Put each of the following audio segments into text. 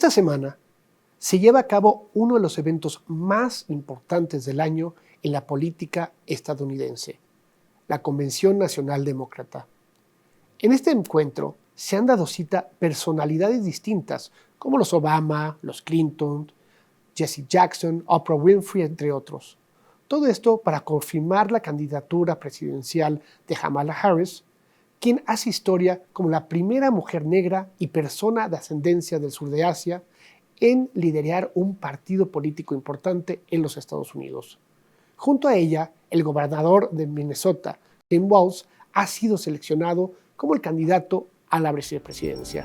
Esta semana se lleva a cabo uno de los eventos más importantes del año en la política estadounidense, la Convención Nacional Demócrata. En este encuentro se han dado cita personalidades distintas como los Obama, los Clinton, Jesse Jackson, Oprah Winfrey, entre otros. Todo esto para confirmar la candidatura presidencial de Kamala Harris, quien hace historia como la primera mujer negra y persona de ascendencia del sur de Asia en liderar un partido político importante en los Estados Unidos. Junto a ella, el gobernador de Minnesota, Tim Walz, ha sido seleccionado como el candidato a la vicepresidencia.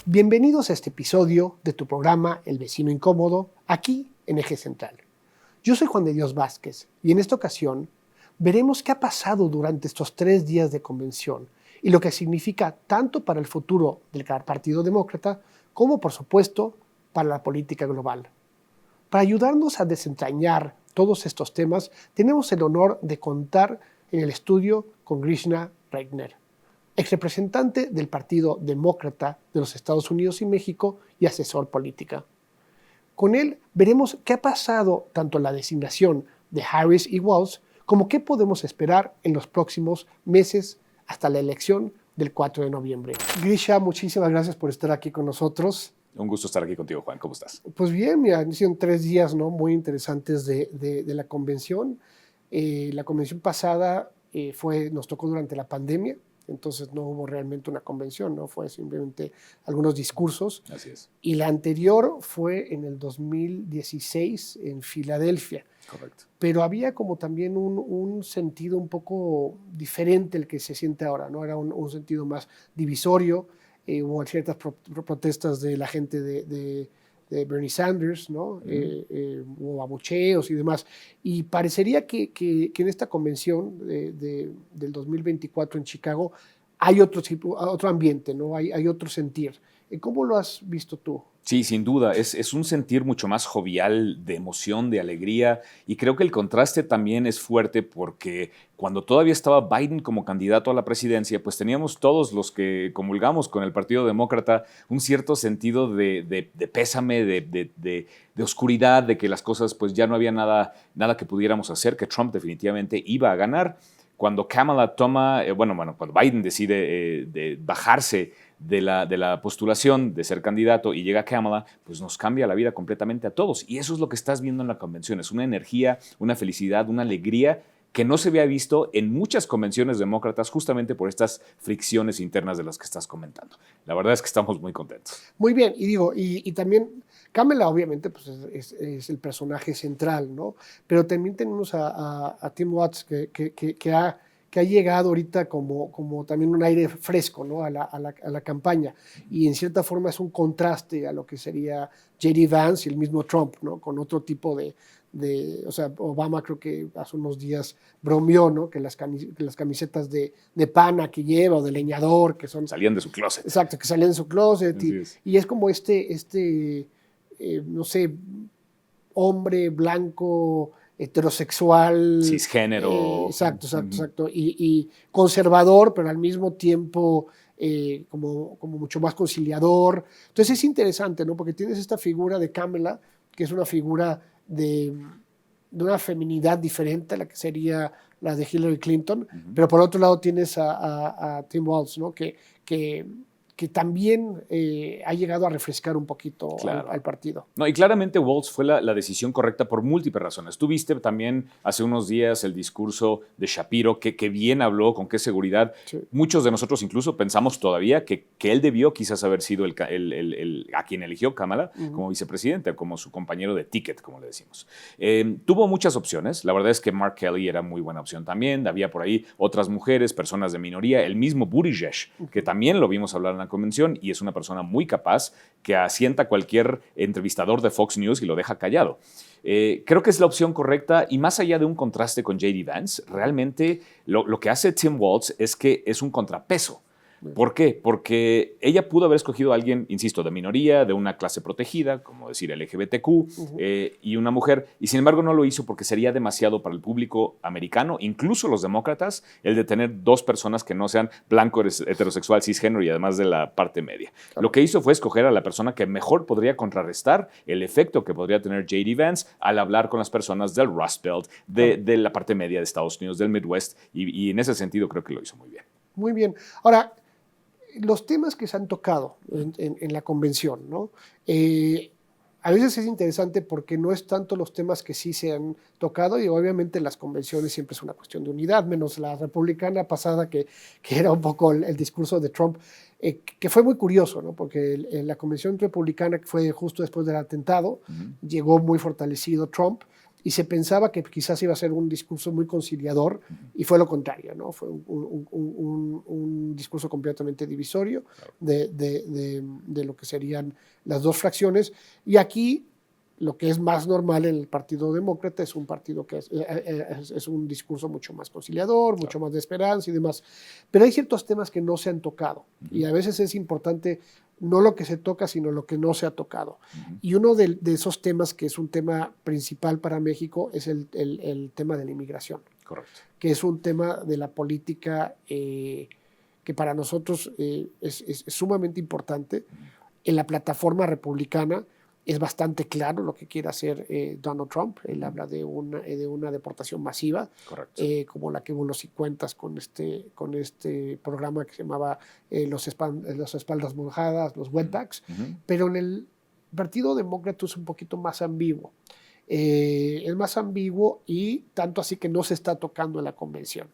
Bienvenidos a este episodio de tu programa El Vecino Incómodo, aquí en Eje Central. Yo soy Juan de Dios Vázquez y en esta ocasión veremos qué ha pasado durante estos 3 días de convención y lo que significa tanto para el futuro del Partido Demócrata como, por supuesto, para la política global. Para ayudarnos a desentrañar todos estos temas, tenemos el honor de contar en el estudio con Krishna Regner, exrepresentante del Partido Demócrata de los Estados Unidos y México y asesor política. Con él veremos qué ha pasado tanto en la designación de Harris y Walz como qué podemos esperar en los próximos meses hasta la elección del 4 de noviembre. Grisha, muchísimas gracias por estar aquí con nosotros. Un gusto estar aquí contigo, Juan. ¿Cómo estás? Pues bien, mira, han sido 3 días, ¿no?, muy interesantes de la convención. La convención pasada nos tocó durante la pandemia. Entonces no hubo realmente una convención, ¿no? Fue simplemente algunos discursos. Así es. Y la anterior fue en el 2016 en Filadelfia. Correcto. Pero había como también un sentido un poco diferente el que se siente ahora, ¿no? Era un sentido más divisorio. Hubo ciertas protestas de la gente de Bernie Sanders, ¿no? Hubo abucheos y demás. Y parecería que en esta convención del 2024 en Chicago hay otro ambiente, ¿no? Hay otro sentir. ¿Cómo lo has visto tú? Sí, sin duda. Es un sentir mucho más jovial, de emoción, de alegría. Y creo que el contraste también es fuerte porque cuando todavía estaba Biden como candidato a la presidencia, pues teníamos todos los que comulgamos con el Partido Demócrata un cierto sentido de pésame, de oscuridad, de que las cosas pues ya no había nada que pudiéramos hacer, que Trump definitivamente iba a ganar. Cuando Kamala toma, cuando Biden decide de bajarse de la postulación de ser candidato y llega Kamala, pues nos cambia la vida completamente a todos. Y eso es lo que estás viendo en la convención. Es una energía, una felicidad, una alegría que no se había visto en muchas convenciones demócratas justamente por estas fricciones internas de las que estás comentando. La verdad es que estamos muy contentos. Muy bien, y también Kamala obviamente pues es el personaje central, ¿no? Pero también tenemos a Tim Walz que ha llegado ahorita como también un aire fresco, ¿no?, a la campaña. Y en cierta forma es un contraste a lo que sería J.D. Vance y el mismo Trump, ¿no?, con otro tipo o sea, Obama creo que hace unos días bromeó, ¿no?, que las camisetas de pana que lleva o de leñador, que son... Salían de su closet. Exacto, que salían de su closet. Y es como no sé, hombre blanco, heterosexual, cisgénero. Exacto. Y conservador, pero al mismo tiempo como mucho más conciliador. Entonces es interesante, ¿no? Porque tienes esta figura de Kamala, que es una figura de una feminidad diferente a la que sería la de Hillary Clinton, pero por otro lado tienes a Tim Walz, ¿no?, que también ha llegado a refrescar un poquito al partido. No, y claramente Walz fue la decisión correcta por múltiples razones. Tú viste también hace unos días el discurso de Shapiro, que bien habló, con qué seguridad. Sí. Muchos de nosotros incluso pensamos todavía que él debió quizás haber sido a quien eligió Kamala como vicepresidente, como su compañero de ticket, como le decimos. Tuvo muchas opciones. La verdad es que Mark Kelly era muy buena opción también. Había por ahí otras mujeres, personas de minoría. El mismo Buttigieg, que también lo vimos hablar en la convención y es una persona muy capaz que asienta a cualquier entrevistador de Fox News y lo deja callado. Creo que es la opción correcta y más allá de un contraste con J.D. Vance, realmente lo que hace Tim Walz es que es un contrapeso. ¿Por qué? Porque ella pudo haber escogido a alguien, insisto, de minoría, de una clase protegida, como decir LGBTQ, y una mujer, y sin embargo no lo hizo porque sería demasiado para el público americano, incluso los demócratas, el de tener dos personas que no sean blanco, heterosexual, cisgénero y además de la parte media. Claro. Lo que hizo fue escoger a la persona que mejor podría contrarrestar el efecto que podría tener J.D. Vance al hablar con las personas del Rust Belt, de la parte media de Estados Unidos, del Midwest, y en ese sentido creo que lo hizo muy bien. Muy bien. Ahora, los temas que se han tocado en la convención, ¿no? A veces es interesante porque no es tanto los temas que sí se han tocado y obviamente las convenciones siempre es una cuestión de unidad, menos la republicana pasada que era un poco el discurso de Trump, que fue muy curioso, ¿no? Porque la convención republicana, que fue justo después del atentado, llegó muy fortalecido Trump, y se pensaba que quizás iba a ser un discurso muy conciliador, y fue lo contrario, ¿no? Fue un discurso completamente divisorio de lo que serían las dos fracciones. Y aquí lo que es más normal en el Partido Demócrata es un partido que es un discurso mucho más conciliador, mucho más de esperanza y demás. Pero hay ciertos temas que no se han tocado, y a veces es importante no lo que se toca, sino lo que no se ha tocado. Y uno de esos temas que es un tema principal para México es el tema de la inmigración. Correcto. Que es un tema de la política que para nosotros es sumamente importante. En la plataforma republicana es bastante claro lo que quiere hacer Donald Trump. Él habla de una deportación masiva, como la que hubo en los 50 con este programa que se llamaba los espaldas mojadas, los wetbacks. Pero en el Partido Demócrata es un poquito más ambiguo. Es más ambiguo, y tanto así que no se está tocando en la convención.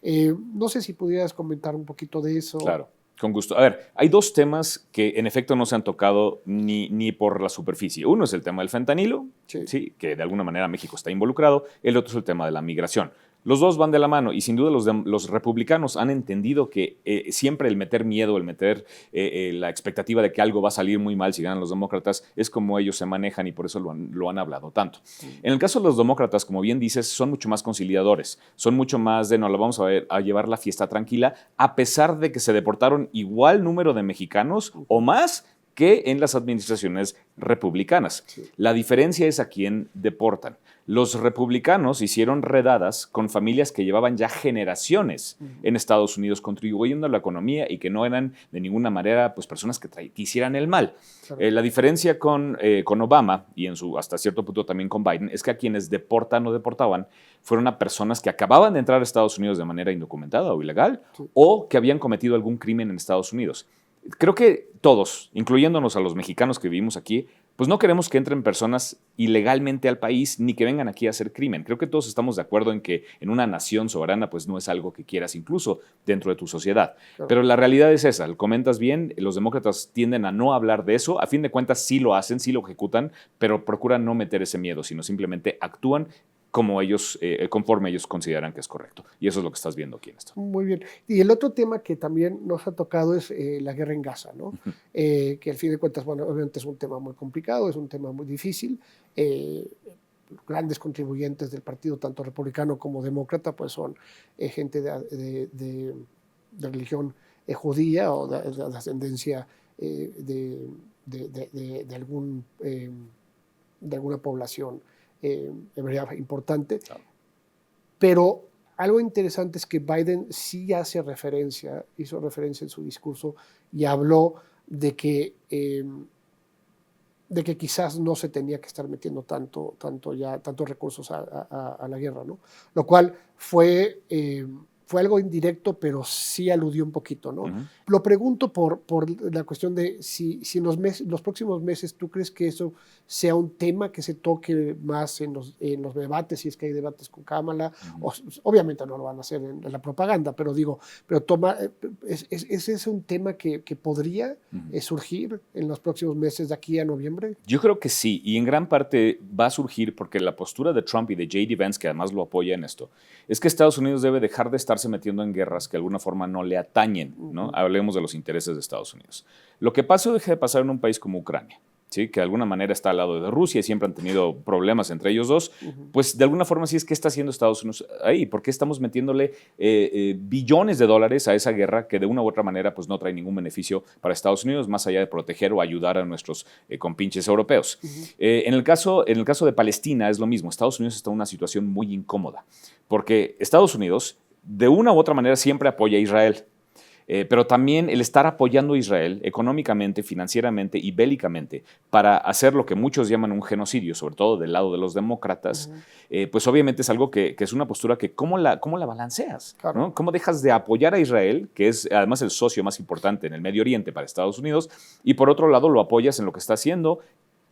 No sé si pudieras comentar un poquito de eso. Claro. Con gusto. A ver, hay dos temas que en efecto no se han tocado ni por la superficie. Uno es el tema del fentanilo, sí, que de alguna manera México está involucrado. El otro es el tema de la migración. Los dos van de la mano, y sin duda los republicanos han entendido que siempre el meter miedo, el meter la expectativa de que algo va a salir muy mal si ganan los demócratas, es como ellos se manejan, y por eso lo han hablado tanto. En el caso de los demócratas, como bien dices, son mucho más conciliadores, son mucho más de no, lo vamos a llevar la fiesta tranquila, a pesar de que se deportaron igual número de mexicanos o más que en las administraciones republicanas. La diferencia es a quién deportan. Los republicanos hicieron redadas con familias que llevaban ya generaciones en Estados Unidos contribuyendo a la economía y que no eran de ninguna manera pues, personas que hicieran el mal. La diferencia con Obama y hasta cierto punto también con Biden es que a quienes deportan o deportaban fueron a personas que acababan de entrar a Estados Unidos de manera indocumentada o ilegal, o que habían cometido algún crimen en Estados Unidos. Creo que todos, incluyéndonos a los mexicanos que vivimos aquí, pues no queremos que entren personas ilegalmente al país ni que vengan aquí a hacer crimen. Creo que todos estamos de acuerdo en que en una nación soberana pues no es algo que quieras incluso dentro de tu sociedad. Claro. Pero la realidad es esa, comentas bien, los demócratas tienden a no hablar de eso, a fin de cuentas sí lo hacen, sí lo ejecutan, pero procuran no meter ese miedo, sino simplemente actúan como ellos, conforme ellos consideran que es correcto. Y eso es lo que estás viendo aquí en esto. Muy bien. Y el otro tema que también nos ha tocado es la guerra en Gaza, ¿no? Que al fin de cuentas, bueno, obviamente es un tema muy complicado, es un tema muy difícil. Grandes contribuyentes del partido, tanto republicano como demócrata, pues son gente de religión judía o de ascendencia de alguna población hebrea importante. Claro. Pero algo interesante es que Biden sí hizo referencia en su discurso y habló de que quizás no se tenía que estar metiendo tantos recursos a la guerra, ¿no? Lo cual fue algo indirecto, pero sí aludió un poquito, ¿no? Lo pregunto por la cuestión de si en los próximos meses tú crees que eso sea un tema que se toque más en los debates, si es que hay debates con Kamala. Obviamente no lo van a hacer en la propaganda, pero ¿ese es un tema que podría surgir en los próximos meses de aquí a noviembre? Yo creo que sí, y en gran parte va a surgir porque la postura de Trump y de J.D. Vance, que además lo apoya en esto, es que Estados Unidos debe dejar de estarse metiendo en guerras que de alguna forma no le atañen, ¿no? Hablemos de los intereses de Estados Unidos. Lo que pase o deje de pasar en un país como Ucrania, ¿sí? Que de alguna manera está al lado de Rusia y siempre han tenido problemas entre ellos dos, pues de alguna forma sí es que está haciendo Estados Unidos ahí. ¿Por qué estamos metiéndole billones de dólares a esa guerra que de una u otra manera pues no trae ningún beneficio para Estados Unidos, más allá de proteger o ayudar a nuestros compinches europeos? En el caso de Palestina es lo mismo. Estados Unidos está en una situación muy incómoda, porque Estados Unidos de una u otra manera siempre apoya a Israel. Pero también el estar apoyando a Israel económicamente, financieramente y bélicamente para hacer lo que muchos llaman un genocidio, sobre todo del lado de los demócratas, pues obviamente es algo que es una postura que ¿cómo la balanceas? Claro. ¿No? ¿Cómo dejas de apoyar a Israel, que es además el socio más importante en el Medio Oriente para Estados Unidos, y por otro lado lo apoyas en lo que está haciendo?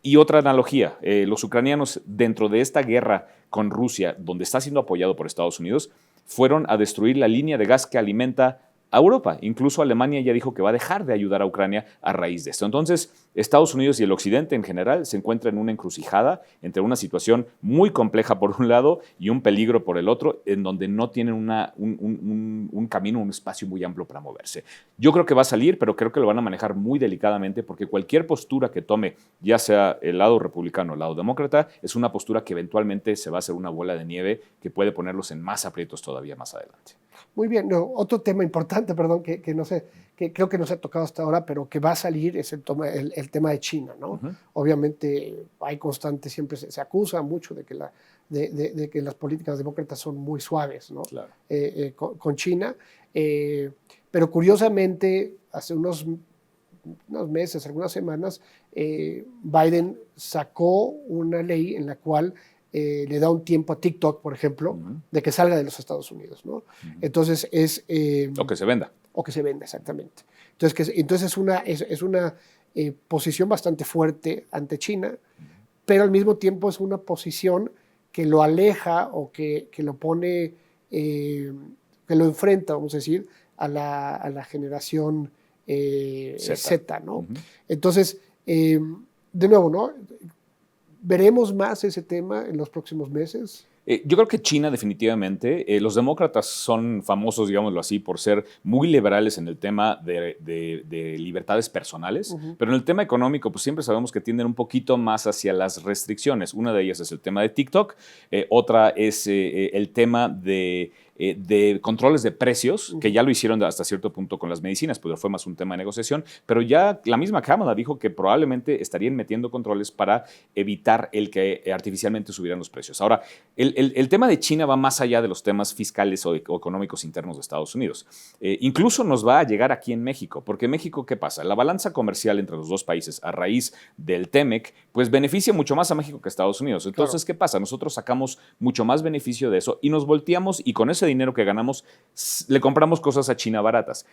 Y otra analogía, los ucranianos dentro de esta guerra con Rusia, donde está siendo apoyado por Estados Unidos, fueron a destruir la línea de gas que alimenta a Europa. Incluso Alemania ya dijo que va a dejar de ayudar a Ucrania a raíz de esto. Entonces, Estados Unidos y el Occidente en general se encuentran en una encrucijada entre una situación muy compleja por un lado y un peligro por el otro, en donde no tienen un camino, un espacio muy amplio para moverse. Yo creo que va a salir, pero creo que lo van a manejar muy delicadamente, porque cualquier postura que tome, ya sea el lado republicano o el lado demócrata, es una postura que eventualmente se va a hacer una bola de nieve que puede ponerlos en más aprietos todavía más adelante. Muy bien, no, otro tema importante, perdón, que no sé, que creo que no se ha tocado hasta ahora, pero que va a salir es el tema de China, ¿no? Obviamente hay constante, siempre se acusa mucho de que las políticas demócratas son muy suaves, ¿no? Claro. Con China, pero curiosamente hace unos meses, algunas semanas, Biden sacó una ley en la cual le da un tiempo a TikTok, por ejemplo, de que salga de los Estados Unidos, ¿no? Entonces es... o que se venda. O que se venda, exactamente. Entonces es una posición bastante fuerte ante China, pero al mismo tiempo es una posición que lo aleja o que lo pone, que lo enfrenta, vamos a decir, a la generación Z, ¿no? Entonces, de nuevo, ¿no? ¿Veremos más ese tema en los próximos meses? Yo creo que China definitivamente, los demócratas son famosos, digámoslo así, por ser muy liberales en el tema de libertades personales, pero en el tema económico pues siempre sabemos que tienden un poquito más hacia las restricciones. Una de ellas es el tema de TikTok, otra es el tema de controles de precios, que ya lo hicieron hasta cierto punto con las medicinas, pero fue más un tema de negociación, pero ya la misma Kamala dijo que probablemente estarían metiendo controles para evitar el que artificialmente subieran los precios. Ahora, el tema de China va más allá de los temas fiscales o económicos internos de Estados Unidos. Incluso nos va a llegar aquí en México, porque México, ¿qué pasa? La balanza comercial entre los dos países a raíz del TEMEC, pues beneficia mucho más a México que a Estados Unidos. Entonces, claro, ¿qué pasa? Nosotros sacamos mucho más beneficio de eso y nos volteamos y con ese dinero que ganamos le compramos cosas a China baratas.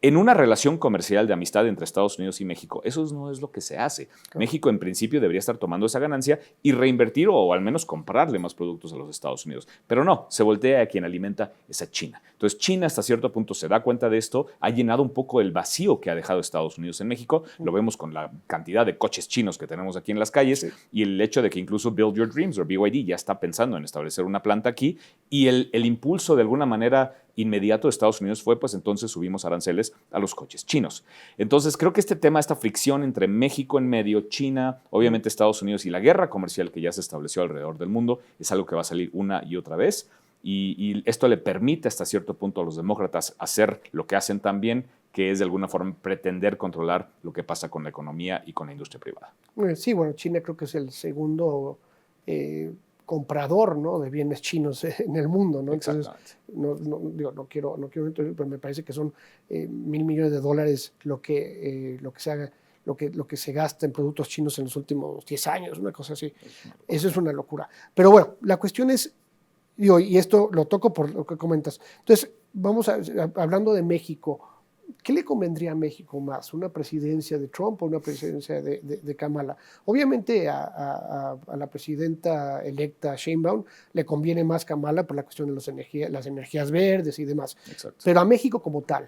En una relación comercial de amistad entre Estados Unidos y México, eso no es lo que se hace. Claro. México, en principio, debería estar tomando esa ganancia y reinvertir o al menos comprarle más productos a los Estados Unidos. Pero no, se voltea a quien alimenta es a China. Entonces, China hasta cierto punto se da cuenta de esto, ha llenado un poco el vacío que ha dejado Estados Unidos en México. Lo vemos con la cantidad de coches chinos que tenemos aquí en las calles y el hecho de que incluso Build Your Dreams o BYD ya está pensando en establecer una planta aquí y el impulso de alguna manera inmediato de Estados Unidos fue, pues entonces subimos aranceles a los coches chinos. Entonces creo que este tema, esta fricción entre México en medio, China, obviamente Estados Unidos y la guerra comercial que ya se estableció alrededor del mundo, es algo que va a salir una y otra vez. Y esto le permite hasta cierto punto a los demócratas hacer lo que hacen también, que es de alguna forma pretender controlar lo que pasa con la economía y con la industria privada. Sí, bueno, China creo que es el segundo comprador, ¿no?, de bienes chinos en el mundo, ¿no? Entonces, no quiero, pero me parece que son $1,000 millones de dólares lo que se gasta en productos chinos en los últimos 10 años, una cosa así. Eso es una locura. Pero bueno, la cuestión es, y esto lo toco por lo que comentas. Entonces, hablando de México, ¿qué le convendría a México más? ¿Una presidencia de Trump o una presidencia de Kamala? Obviamente a la presidenta electa Sheinbaum le conviene más Kamala por la cuestión de las energías verdes y demás. Exacto. Pero a México como tal,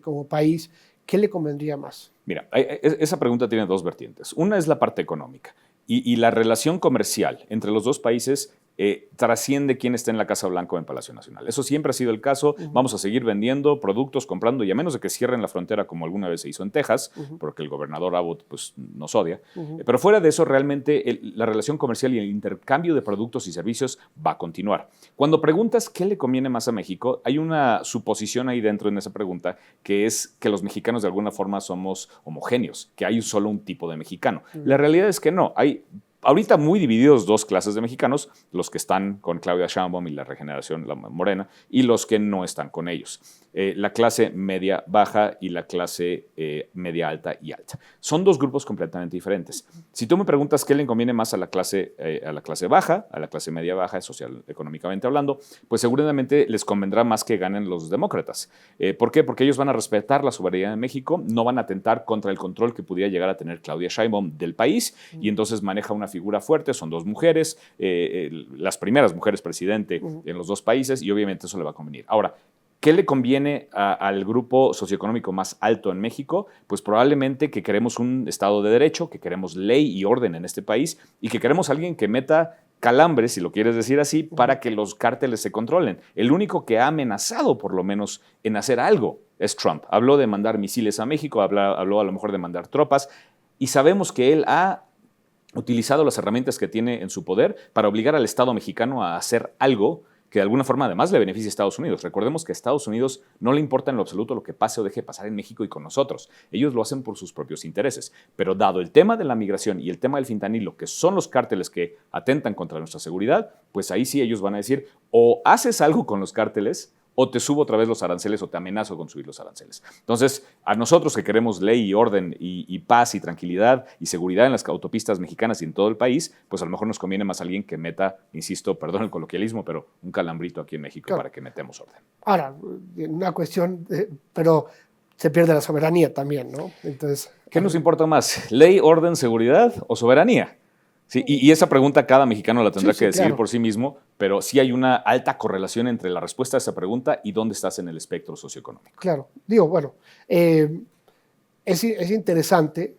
como país, ¿qué le convendría más? Mira, esa pregunta tiene dos vertientes. Una es la parte económica y la relación comercial entre los dos países trasciende quién está en la Casa Blanca o en Palacio Nacional. Eso siempre ha sido el caso. Vamos a seguir vendiendo productos, comprando, y a menos de que cierren la frontera como alguna vez se hizo en Texas, porque el gobernador Abbott pues, nos odia. Pero fuera de eso, realmente la relación comercial y el intercambio de productos y servicios va a continuar. Cuando preguntas qué le conviene más a México, hay una suposición ahí dentro en esa pregunta, que es que los mexicanos de alguna forma somos homogéneos, que hay solo un tipo de mexicano. La realidad es que no. Hay ahorita muy divididos dos clases de mexicanos, los que están con Claudia Sheinbaum y la Regeneración la Morena, y los que no están con ellos. La clase media baja y la clase media alta y alta. Son dos grupos completamente diferentes. Si tú me preguntas qué le conviene más a la clase baja, a la clase media baja, social, económicamente hablando, pues seguramente les convendrá más que ganen los demócratas. ¿Por qué? Porque ellos van a respetar la soberanía de México, no van a atentar contra el control que pudiera llegar a tener Claudia Sheinbaum del país, y entonces maneja una figura fuerte, son dos mujeres, las primeras mujeres presidente en los dos países, y obviamente eso le va a convenir. Ahora, ¿qué le conviene al grupo socioeconómico más alto en México? Pues probablemente que queremos un Estado de Derecho, que queremos ley y orden en este país, y que queremos a alguien que meta calambres, si lo quieres decir así, para que los cárteles se controlen. El único que ha amenazado, por lo menos, en hacer algo es Trump. Habló de mandar misiles a México, habló a lo mejor de mandar tropas, y sabemos que él ha utilizado las herramientas que tiene en su poder para obligar al Estado mexicano a hacer algo que de alguna forma además le beneficia a Estados Unidos. Recordemos que a Estados Unidos no le importa en lo absoluto lo que pase o deje de pasar en México y con nosotros. Ellos lo hacen por sus propios intereses. Pero dado el tema de la migración y el tema del fentanilo, que son los cárteles que atentan contra nuestra seguridad, pues ahí sí ellos van a decir, o haces algo con los cárteles, o te subo otra vez los aranceles o te amenazo con subir los aranceles. Entonces, a nosotros que queremos ley y orden y paz y tranquilidad y seguridad en las autopistas mexicanas y en todo el país, pues a lo mejor nos conviene más alguien que meta, insisto, perdón el coloquialismo, pero un calambrito aquí en México, claro, para que metemos orden. Ahora, una cuestión, pero se pierde la soberanía también, ¿no? Entonces, ¿qué nos importa más? ¿Ley, orden, seguridad o soberanía? Sí, y esa pregunta cada mexicano la tendrá que decidir por sí mismo, pero sí hay una alta correlación entre la respuesta a esa pregunta y dónde estás en el espectro socioeconómico. Claro, digo, bueno, es interesante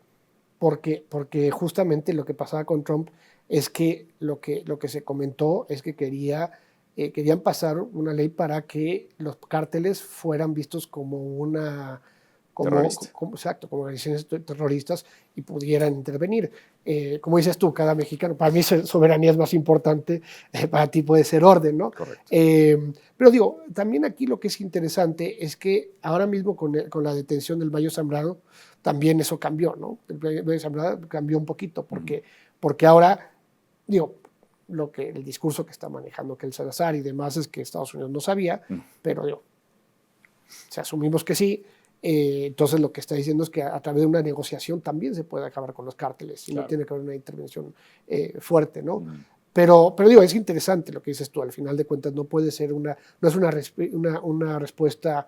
porque justamente lo que pasaba con Trump es que lo que se comentó es que querían pasar una ley para que los cárteles fueran vistos como exacto, como organizaciones terroristas y pudieran intervenir. Como dices tú, cada mexicano, para mí soberanía es más importante, para ti puede ser orden, ¿no? Correcto. Pero digo, también aquí lo que es interesante es que ahora mismo con la detención del Mayo Zambrano, también eso cambió, ¿no? El Mayo Zambrano cambió un poquito, porque ahora, digo, el discurso que está manejando Kel Salazar y demás es que Estados Unidos no sabía, pero digo, si asumimos que sí, entonces lo que está diciendo es que a través de una negociación también se puede acabar con los cárteles y no tiene que haber una intervención fuerte, ¿no? Pero digo, es interesante lo que dices tú, al final de cuentas no puede ser no es una respuesta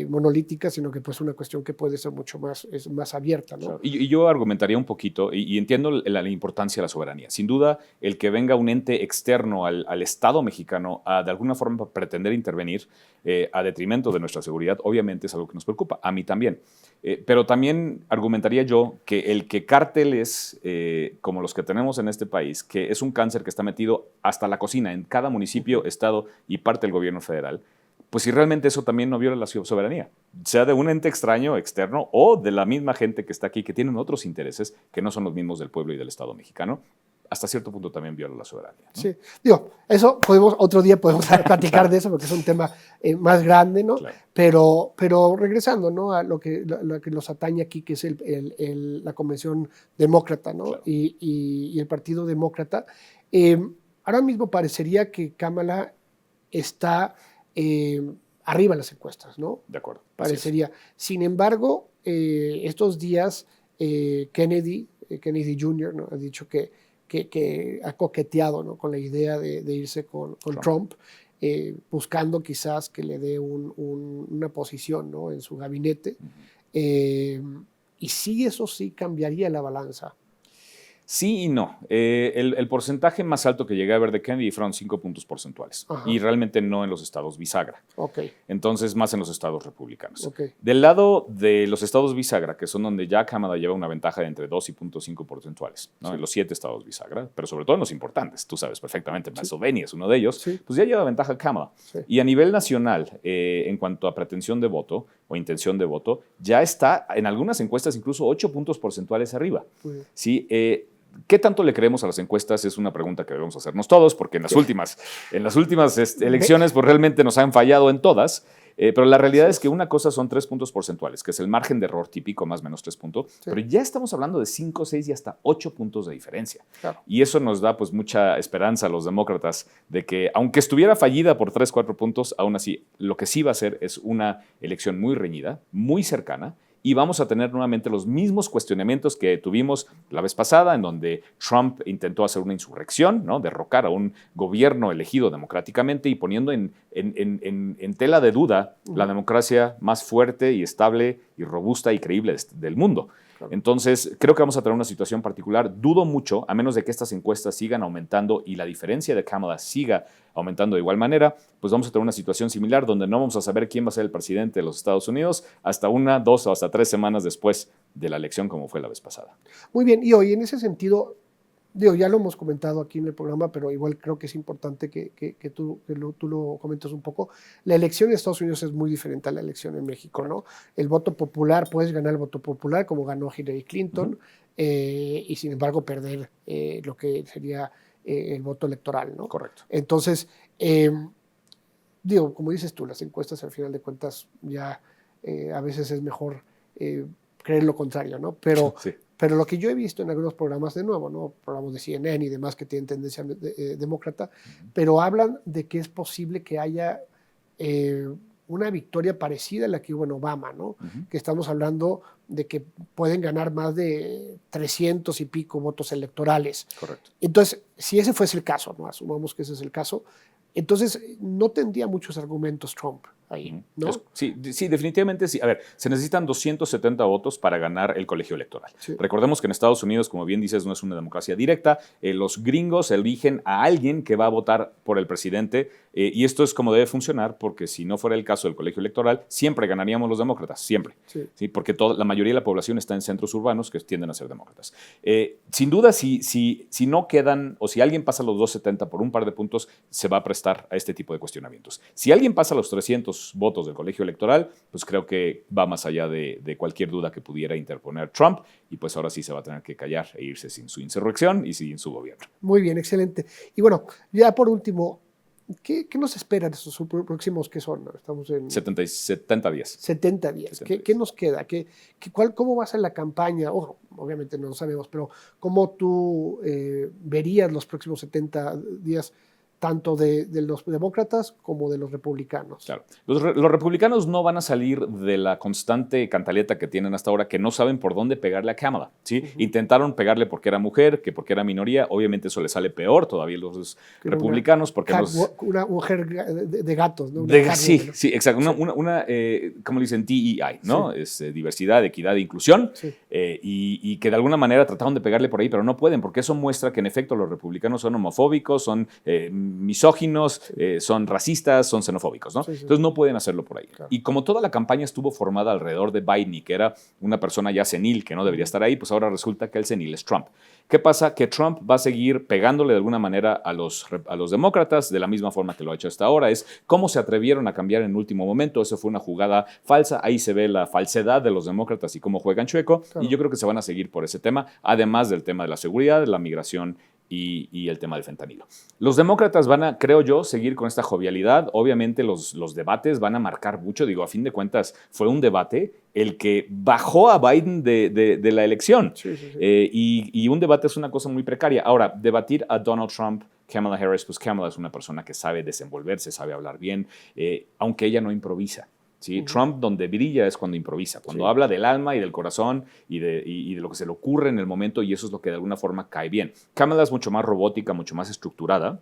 monolítica, sino que pues una cuestión que puede ser mucho más abierta, ¿no? Claro. Y yo argumentaría un poquito, y entiendo la importancia de la soberanía. Sin duda, el que venga un ente externo al Estado mexicano a de alguna forma pretender intervenir a detrimento de nuestra seguridad, obviamente es algo que nos preocupa. A mí también. Pero también argumentaría yo que el que cárteles como los que tenemos en este país, que es un cáncer que está metido hasta la cocina en cada municipio, estado y parte del gobierno federal, pues si realmente eso también no viola la soberanía, sea de un ente extraño, externo, o de la misma gente que está aquí, que tienen otros intereses que no son los mismos del pueblo y del Estado mexicano, hasta cierto punto también viola la soberanía, ¿no? Sí, digo, eso otro día podemos platicar claro. de eso, porque es un tema más grande, ¿no? Claro. Pero regresando, ¿no? A lo que nos atañe aquí, que es la Convención Demócrata, ¿no? Claro. Y el Partido Demócrata, ahora mismo parecería que Kamala está arriba en las encuestas, ¿no? De acuerdo. Parecería. Sin embargo, estos días Kennedy Jr., ¿no? Ha dicho que ha coqueteado, ¿no? Con la idea de irse con Trump, buscando quizás que le dé una posición, ¿no? En su gabinete. Y sí, eso sí cambiaría la balanza. Sí y no. El porcentaje más alto que llegué a ver de Kennedy fueron 5 puntos porcentuales. Ajá. Y realmente no en los estados bisagra. Ok. Entonces, más en los estados republicanos. Ok. Del lado de los estados bisagra, que son donde ya Kamala lleva una ventaja de entre 2 y 0.5 porcentuales, ¿no? Sí. En los 7 estados bisagra, pero sobre todo en los importantes. Tú sabes perfectamente, Sí. Pennsylvania es uno de ellos. Sí. Pues ya lleva ventaja Kamala. Sí. Y a nivel nacional, en cuanto a pretensión de voto o intención de voto, ya está en algunas encuestas incluso 8 puntos porcentuales arriba. Muy bien. ¿Sí? ¿Qué tanto le creemos a las encuestas? Es una pregunta que debemos hacernos todos, porque en las últimas elecciones pues, realmente nos han fallado en todas. Pero la realidad es que una cosa son 3 puntos porcentuales, que es el margen de error típico, más o menos 3 puntos, Sí. pero ya estamos hablando de 5, 6 y hasta 8 puntos de diferencia. Claro. Y eso nos da pues mucha esperanza a los demócratas de que, aunque estuviera fallida por 3, 4 puntos, aún así, lo que sí va a ser es una elección muy reñida, muy cercana, y vamos a tener nuevamente los mismos cuestionamientos que tuvimos la vez pasada, en donde Trump intentó hacer una insurrección, ¿no? Derrocar a un gobierno elegido democráticamente y poniendo en tela de duda la democracia más fuerte y estable y robusta y creíble del mundo. Claro. Entonces, creo que vamos a tener una situación particular. Dudo mucho, a menos de que estas encuestas sigan aumentando y la diferencia de Kamala siga aumentando de igual manera, pues vamos a tener una situación similar donde no vamos a saber quién va a ser el presidente de los Estados Unidos hasta 1, 2 o hasta 3 semanas después de la elección, como fue la vez pasada. Muy bien, y hoy en ese sentido, digo, ya lo hemos comentado aquí en el programa, pero igual creo que es importante que tú lo comentes un poco. La elección en Estados Unidos es muy diferente a la elección en México, ¿no? El voto popular, puedes ganar el voto popular como ganó Hillary Clinton, y sin embargo perder lo que sería el voto electoral, ¿no? Correcto. Entonces, digo, como dices tú, las encuestas al final de cuentas ya a veces es mejor creer lo contrario, ¿no? Pero, Sí. pero lo que yo he visto en algunos programas, de nuevo, ¿no? Programas de CNN y demás que tienen tendencia demócrata, pero hablan de que es posible que haya una victoria parecida a la que hubo en Obama, ¿no? Que estamos hablando de que pueden ganar más de 300 y pico votos electorales. Correcto. Entonces, si ese fuese el caso, ¿no? Asumamos que ese es el caso, entonces no tendría muchos argumentos Trump ahí, ¿no? Sí, definitivamente sí. A ver, se necesitan 270 votos para ganar el colegio electoral. Sí. Recordemos que en Estados Unidos, como bien dices, no es una democracia directa. Los gringos eligen a alguien que va a votar por el presidente y esto es como debe funcionar porque si no fuera el caso del colegio electoral, siempre ganaríamos los demócratas, siempre. Sí. ¿Sí? Porque la mayoría de la población está en centros urbanos que tienden a ser demócratas. Sin duda, si no quedan o si alguien pasa los 270 por un par de puntos, se va a prestar a este tipo de cuestionamientos. Si alguien pasa los 300 votos del colegio electoral, pues creo que va más allá de cualquier duda que pudiera interponer Trump y pues ahora sí se va a tener que callar e irse sin su insurrección y sin su gobierno. Muy bien, excelente. Y bueno, ya por último, ¿qué nos espera de estos próximos que son? Estamos en 70 días. 70 días. ¿Qué nos queda? ¿Cómo va a ser la campaña? Obviamente no lo sabemos, pero ¿cómo tú verías los próximos 70 días? Tanto de los demócratas como de los republicanos. Claro. Los republicanos no van a salir de la constante cantaleta que tienen hasta ahora, que no saben por dónde pegarle a Kamala. ¿Sí? Intentaron pegarle porque era mujer, que porque era minoría. Obviamente eso les sale peor todavía a los republicanos. Una mujer de gatos, ¿no? Sí, exacto. Una como le dicen, DEI, ¿no? Sí. Es diversidad, equidad e inclusión. Sí. Y que de alguna manera trataron de pegarle por ahí, pero no pueden, porque eso muestra que en efecto los republicanos son homofóbicos, son misóginos, son racistas, son xenofóbicos, ¿no? Sí. Entonces no pueden hacerlo por ahí. Claro. Y como toda la campaña estuvo formada alrededor de Biden y que era una persona ya senil que no debería estar ahí, pues ahora resulta que el senil es Trump. ¿Qué pasa? Que Trump va a seguir pegándole de alguna manera a los demócratas de la misma forma que lo ha hecho hasta ahora. Es cómo se atrevieron a cambiar en el último momento. Eso fue una jugada falsa. Ahí se ve la falsedad de los demócratas y cómo juegan chueco. Claro. Y yo creo que se van a seguir por ese tema, además del tema de la seguridad, de la migración y el tema del fentanilo. Los demócratas van a, creo yo, seguir con esta jovialidad. Obviamente los debates van a marcar mucho. Digo, a fin de cuentas, fue un debate el que bajó a Biden de la elección. Sí. Y un debate es una cosa muy precaria. Ahora, debatir a Donald Trump, Kamala Harris, pues Kamala es una persona que sabe desenvolverse, sabe hablar bien, aunque ella no improvisa. ¿sí? Trump, donde brilla, es cuando improvisa, cuando habla del alma y del corazón y de lo que se le ocurre en el momento, y eso es lo que de alguna forma cae bien. Kamala es mucho más robótica, mucho más estructurada,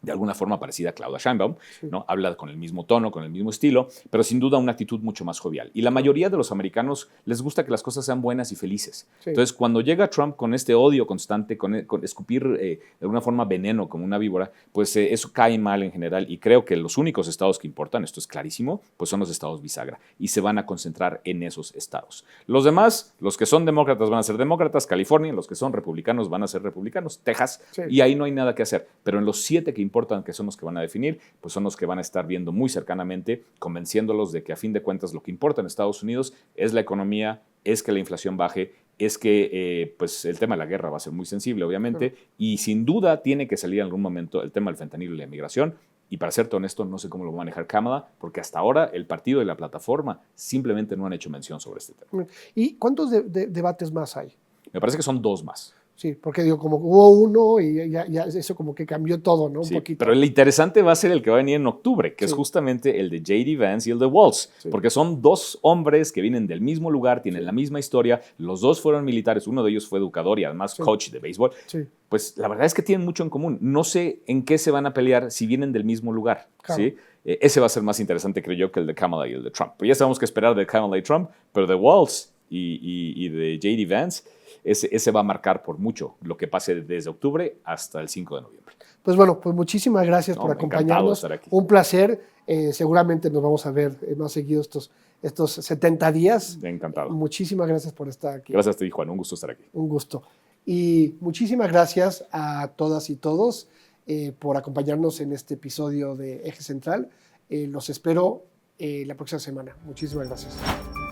de alguna forma parecida a Claudia Sheinbaum, ¿no? Habla con el mismo tono, con el mismo estilo, pero sin duda una actitud mucho más jovial. Y la mayoría de los americanos les gusta que las cosas sean buenas y felices. Entonces, cuando llega Trump con este odio constante, con escupir de alguna forma veneno como una víbora, pues eso cae mal en general, y creo que los únicos estados que importan, esto es clarísimo, pues son los estados bisagra, y se van a concentrar en esos estados. Los demás, los que son demócratas van a ser demócratas, California, los que son republicanos van a ser republicanos, Texas, y ahí no hay nada que hacer. Pero en los 7 que importan, que son los que van a definir, pues son los que van a estar viendo muy cercanamente, convenciéndolos de que a fin de cuentas lo que importa en Estados Unidos es la economía, es que la inflación baje, es que pues el tema de la guerra va a ser muy sensible, obviamente, y sin duda tiene que salir en algún momento el tema del fentanilo y la inmigración. Y para serte honesto, no sé cómo lo va a manejar Kamala, porque hasta ahora el partido y la plataforma simplemente no han hecho mención sobre este tema. ¿Y cuántos debates más hay? Me parece que son 2 más. Sí, porque digo, como hubo uno y ya eso como que cambió todo, ¿no? Un poquito. Pero el interesante va a ser el que va a venir en octubre, que es justamente el de J.D. Vance y el de Walz, porque son 2 hombres que vienen del mismo lugar, tienen la misma historia, los 2 fueron militares, uno de ellos fue educador y además coach de béisbol. Pues la verdad es que tienen mucho en común. No sé en qué se van a pelear si vienen del mismo lugar, ¿sí? Ese va a ser más interesante, creo yo, que el de Kamala y el de Trump. Pues ya sabemos qué esperar de Kamala y Trump, pero de Walz y de J.D. Vance, ese va a marcar por mucho lo que pase desde octubre hasta el 5 de noviembre. Pues bueno, pues muchísimas gracias por acompañarnos. Estar aquí. Un placer. Seguramente nos vamos a ver más seguido estos 70 días. Encantado. Muchísimas gracias por estar aquí. Gracias a ti, Juan. Un gusto estar aquí. Un gusto. Y muchísimas gracias a todas y todos por acompañarnos en este episodio de Eje Central. Los espero la próxima semana. Muchísimas gracias.